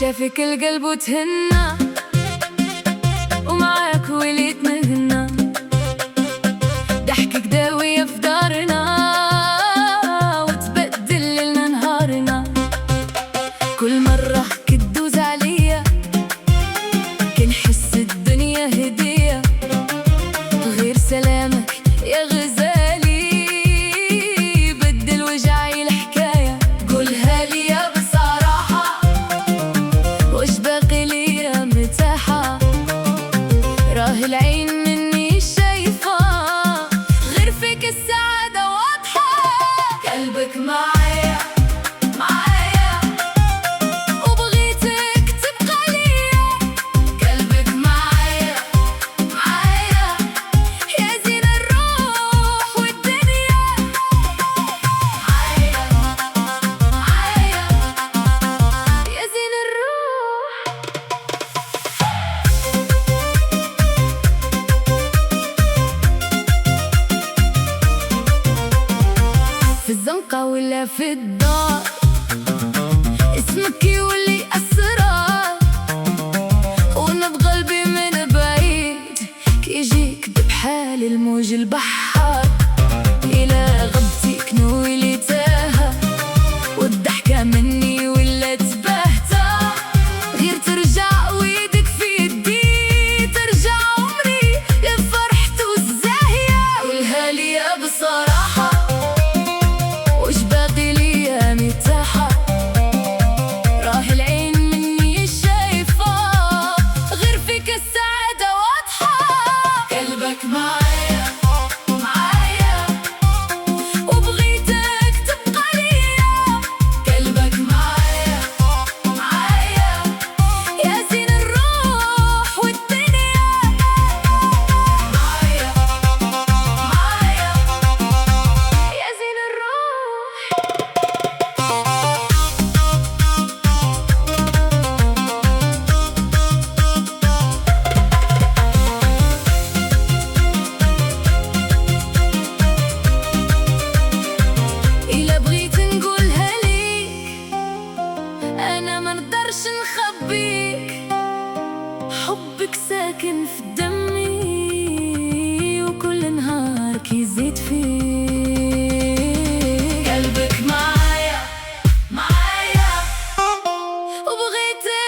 شافك القلب وتهنى ومعاك وليت مهنا، ضحكك داوية في دارنا وتبدل لنا نهارنا. كل مرة كتدوز عليا كنحس الدنيا هدية، غير سلامك يا غزالي بدل وجعي الحكاية. قولها لي بصراحة وش باقي ليا متاحة، راه العين مني شايفة غير فيك السعادة واضحة. قلبك معايا معايا وبغيتك تبقى ليا، قلبك معايا معايا يا زين الروح والدنيا. معايا معايا يا زين الروح. في الزنقة ولا في الدار اسمك يولي أسرار، ونبض قلبي من بعيد كيجيك بحال الموج البحار. إلى غبتك نولي تاهة والضحكة مني ولات باهتة، غير ترجع ويدك في يدي ترجع عمري لفرحته الزاهية. قولها لي بصراحة وش باقي ليا متاحة، راه العين مني شايفة غير فيك السعادة واضحة. قلبك معايا معايا وبغيتك تبقى ليا، قلبك معايا معايا يا زين الروح والدنيا. معايا معايا يا زين الروح. إلا بغيت نقولها ليك أنا منقدرش نخبيك، حبك ساكن في دمي وكل نهار كيزيد فيك. قلبك معايا معايا وبغيتك